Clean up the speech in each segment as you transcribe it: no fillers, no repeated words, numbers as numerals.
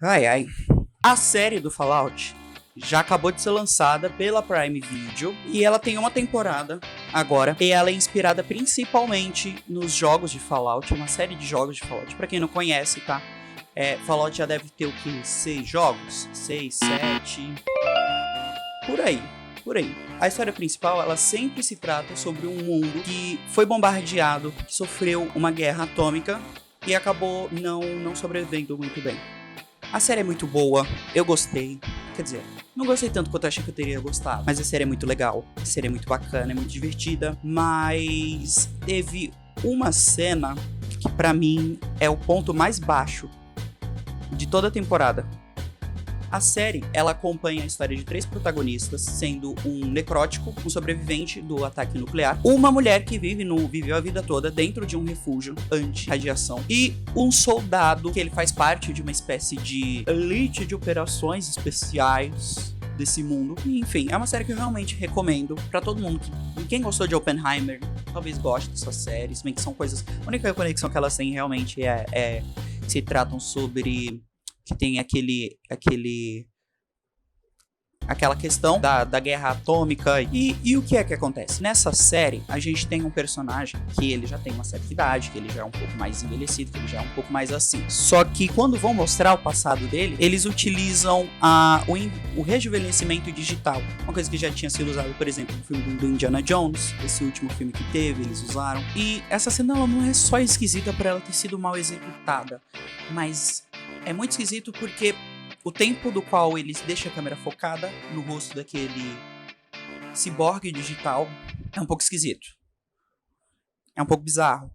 Ai, ai. A série do Fallout já acabou de ser lançada pela Prime Video e ela tem uma temporada agora e ela é inspirada principalmente nos jogos de Fallout, uma série de jogos de Fallout. Pra quem não conhece, tá? Fallout já deve ter o que? 6 jogos? 6, 7... Por aí, por aí. A história principal, ela sempre se trata sobre um mundo que foi bombardeado, que sofreu uma guerra atômica e acabou não sobrevivendo muito bem. A série é muito boa, eu gostei. Quer dizer, não gostei tanto quanto eu achei que eu teria gostado. Mas a série é muito legal, a série é muito bacana, é muito divertida. Mas teve uma cena que pra mim é o ponto mais baixo de toda a temporada. A série, ela acompanha a história de 3 protagonistas, sendo um necrótico, um sobrevivente do ataque nuclear, uma mulher que viveu a vida toda dentro de um refúgio anti-radiação e um soldado que ele faz parte de uma espécie de elite de operações especiais desse mundo. E, enfim, é uma série que eu realmente recomendo pra todo mundo. Quem gostou de Oppenheimer, talvez goste dessa série, se bem que são coisas... A única conexão que elas têm realmente se tratam sobre... que tem aquela questão da guerra atômica. E o que é que acontece? Nessa série, a gente tem um personagem que ele já tem uma certa idade, que ele já é um pouco mais envelhecido, que ele já é um pouco mais assim. Só que quando vão mostrar o passado dele, eles utilizam o rejuvenescimento digital. Uma coisa que já tinha sido usada, por exemplo, no filme do Indiana Jones, esse último filme que teve, eles usaram. E essa cena, ela não é só esquisita por ela ter sido mal executada, mas é muito esquisito porque o tempo do qual eles deixam a câmera focada no rosto daquele ciborgue digital é um pouco esquisito. É um pouco bizarro.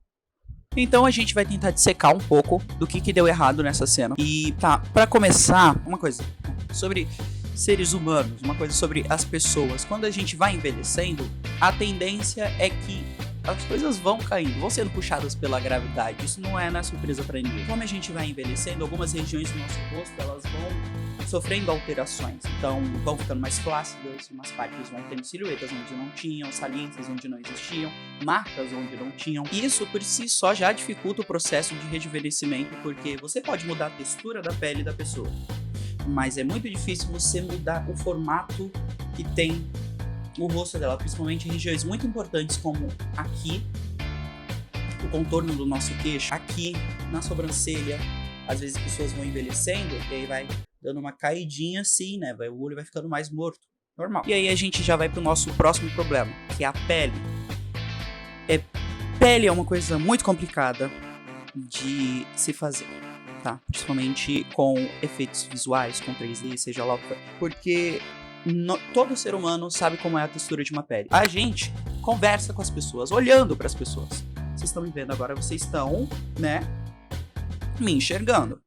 Então a gente vai tentar dissecar um pouco do que deu errado nessa cena. E tá, pra começar, uma coisa sobre seres humanos, uma coisa sobre as pessoas. Quando a gente vai envelhecendo, a tendência é que as coisas vão caindo, vão sendo puxadas pela gravidade. Isso não é surpresa pra ninguém. Como a gente vai envelhecendo, algumas regiões do nosso rosto, elas vão sofrendo alterações. Então, vão ficando mais flácidas, umas partes vão tendo silhuetas onde não tinham, saliências onde não existiam, marcas onde não tinham. E isso, por si só, já dificulta o processo de rejuvenescimento, porque você pode mudar a textura da pele da pessoa, mas é muito difícil você mudar o formato que tem o rosto dela, principalmente em regiões muito importantes como aqui, o contorno do nosso queixo, aqui na sobrancelha. Às vezes as pessoas vão envelhecendo e aí vai dando uma caidinha assim, né? O olho vai ficando mais morto, normal. E aí a gente já vai pro nosso próximo problema, que é a pele. Pele é uma coisa muito complicada de se fazer, tá? Principalmente com efeitos visuais, com 3D, seja lá o que for. Porque todo ser humano sabe como é a textura de uma pele. A gente conversa com as pessoas, olhando para as pessoas. Vocês estão me vendo agora, vocês estão, né, me enxergando.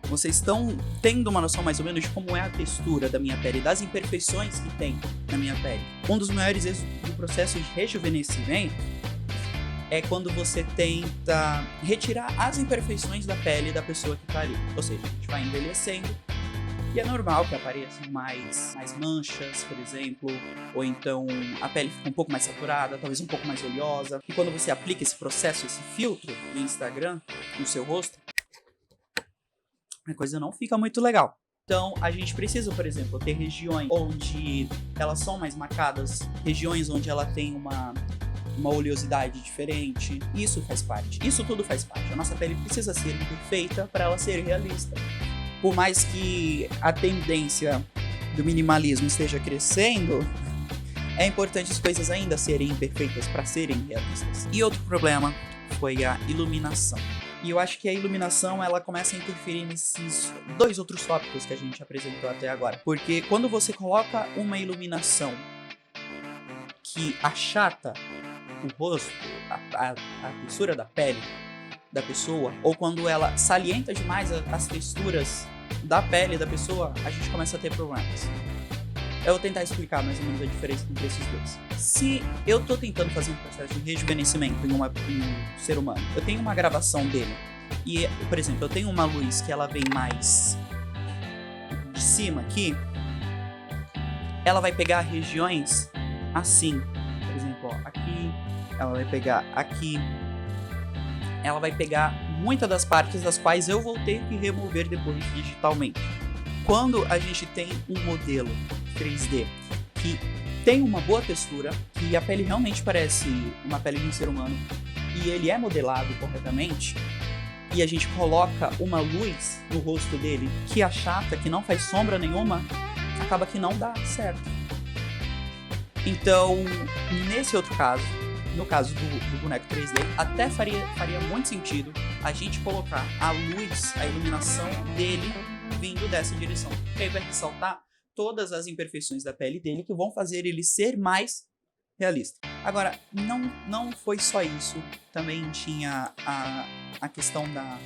Vocês estão tendo uma noção mais ou menos de como é a textura da minha pele, das imperfeições que tem na minha pele. Um dos maiores erros do processo de rejuvenescimento é quando você tenta retirar as imperfeições da pele da pessoa que tá ali. Ou seja, a gente vai envelhecendo, e é normal que apareçam mais manchas, por exemplo, ou então a pele fica um pouco mais saturada, talvez um pouco mais oleosa. E quando você aplica esse processo, esse filtro do Instagram no seu rosto, a coisa não fica muito legal. Então a gente precisa, por exemplo, ter regiões onde elas são mais marcadas, regiões onde ela tem uma oleosidade diferente. Isso faz parte, isso tudo faz parte. A nossa pele precisa ser perfeita para ela ser realista. Por mais que a tendência do minimalismo esteja crescendo, é importante as coisas ainda serem imperfeitas para serem realistas. E outro problema foi a iluminação. E eu acho que a iluminação, ela começa a interferir nesses 2 outros tópicos que a gente apresentou até agora. Porque quando você coloca uma iluminação que achata o rosto, a textura da pele da pessoa, ou quando ela salienta demais as texturas da pele da pessoa, a gente começa a ter problemas. Eu vou tentar explicar mais ou menos a diferença entre esses dois. Se eu tô tentando fazer um processo de rejuvenescimento em um ser humano, eu tenho uma gravação dele, e, por exemplo, eu tenho uma luz que ela vem mais de cima aqui, ela vai pegar regiões assim. Por exemplo, ó, aqui, ela vai pegar aqui, ela vai pegar muitas das partes das quais eu vou ter que remover depois digitalmente. Quando a gente tem um modelo 3D que tem uma boa textura, que a pele realmente parece uma pele de um ser humano, e ele é modelado corretamente, e a gente coloca uma luz no rosto dele que achata, que não faz sombra nenhuma, acaba que não dá certo. Então, nesse outro caso, no caso do boneco 3D, até faria muito sentido a gente colocar a luz, a iluminação dele vindo dessa direção. Porque aí vai ressaltar todas as imperfeições da pele dele que vão fazer ele ser mais realista. Agora, não foi só isso. Também tinha a questão da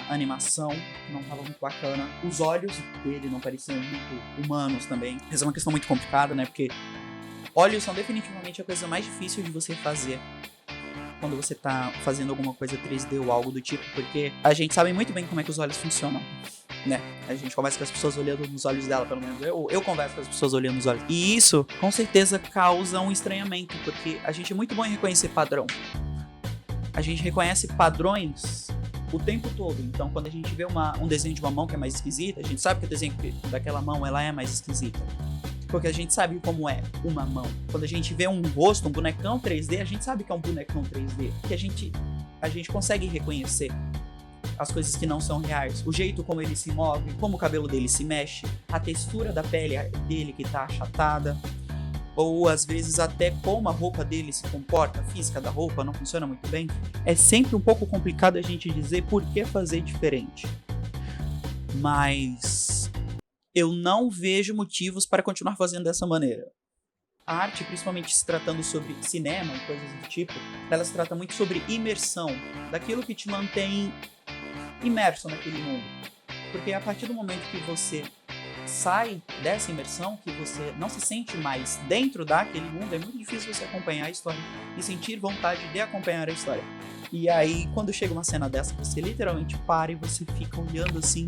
animação, que não estava muito bacana. Os olhos dele não pareciam muito humanos também. Essa é uma questão muito complicada, né? Porque olhos são definitivamente a coisa mais difícil de você fazer quando você tá fazendo alguma coisa 3D ou algo do tipo, porque a gente sabe muito bem como é que os olhos funcionam, né? A gente conversa com as pessoas olhando nos olhos dela, pelo menos eu converso com as pessoas olhando nos olhos. E isso, com certeza, causa um estranhamento, porque a gente é muito bom em reconhecer padrão. A gente reconhece padrões o tempo todo. Então, quando a gente vê um desenho de uma mão que é mais esquisita, a gente sabe que o desenho daquela mão ela é mais esquisita. Porque a gente sabe como é uma mão. Quando a gente vê um rosto, um bonecão 3D, a gente sabe que é um bonecão 3D. Que a gente consegue reconhecer as coisas que não são reais. O jeito como ele se move, como o cabelo dele se mexe, a textura da pele dele que tá achatada. Ou às vezes até como a roupa dele se comporta, a física da roupa não funciona muito bem. É sempre um pouco complicado a gente dizer por que fazer diferente. Mas eu não vejo motivos para continuar fazendo dessa maneira. A arte, principalmente se tratando sobre cinema e coisas do tipo, ela se trata muito sobre imersão, daquilo que te mantém imerso naquele mundo. Porque a partir do momento que você sai dessa imersão, que você não se sente mais dentro daquele mundo, é muito difícil você acompanhar a história e sentir vontade de acompanhar a história. E aí, quando chega uma cena dessa, você literalmente para e você fica olhando assim,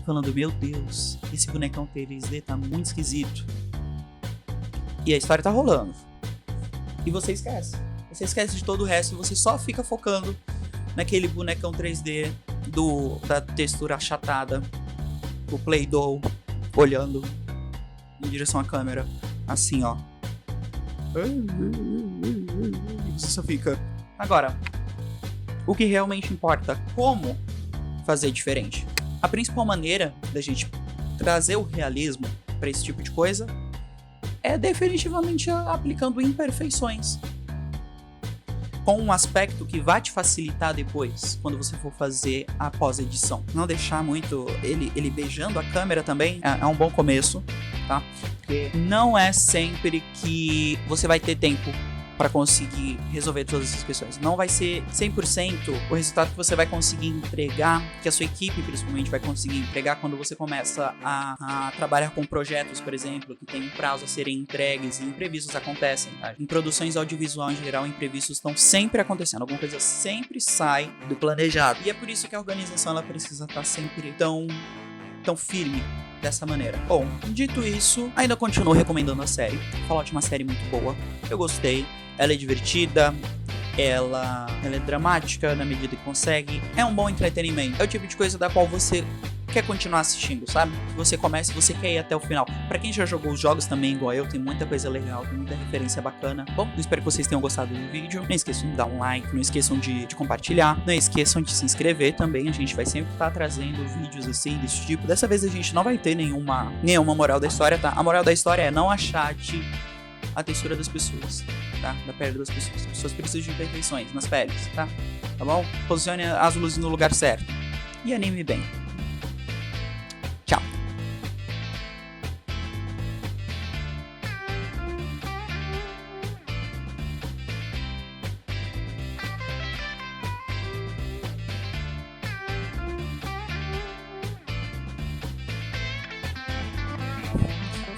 falando, meu Deus, esse bonecão 3D tá muito esquisito. E a história tá rolando. E você esquece. Você esquece de todo o resto e você só fica focando naquele bonecão 3D da textura achatada, o Play-Doh, olhando em direção à câmera, assim, ó. E você só fica... Agora, o que realmente importa, como fazer diferente? A principal maneira da gente trazer o realismo para esse tipo de coisa é definitivamente aplicando imperfeições, com um aspecto que vai te facilitar depois, quando você for fazer a pós-edição. Não deixar muito ele beijando a câmera também é um bom começo, tá? Porque não é sempre que você vai ter tempo para conseguir resolver todas essas questões. Não vai ser 100% o resultado que você vai conseguir entregar, que a sua equipe principalmente vai conseguir entregar quando você começa a trabalhar com projetos, por exemplo, que tem um prazo a serem entregues e imprevistos acontecem, tá? Em produções audiovisual em geral, imprevistos estão sempre acontecendo, alguma coisa sempre sai do planejado. E é por isso que a organização ela precisa estar sempre tão firme dessa maneira. Bom, dito isso, ainda continuo recomendando a série. Fallout é uma série muito boa, eu gostei. Ela é divertida, ela é dramática na medida que consegue. É um bom entretenimento. É o tipo de coisa da qual você quer continuar assistindo, sabe? Você começa e você quer ir até o final. Pra quem já jogou os jogos também, igual eu, tem muita coisa legal, tem muita referência bacana. Bom, eu espero que vocês tenham gostado do vídeo. Não esqueçam de dar um like, não esqueçam de compartilhar. Não esqueçam de se inscrever também. A gente vai sempre estar trazendo vídeos assim, desse tipo. Dessa vez a gente não vai ter nenhuma moral da história, tá? A moral da história é não achate a textura das pessoas, tá? Da pele das pessoas. As pessoas precisam de imperfeições nas peles, tá? Tá bom? Posicione as luzes no lugar certo. E anime bem. Tchau.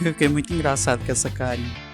Eu fiquei muito engraçado com essa carinha.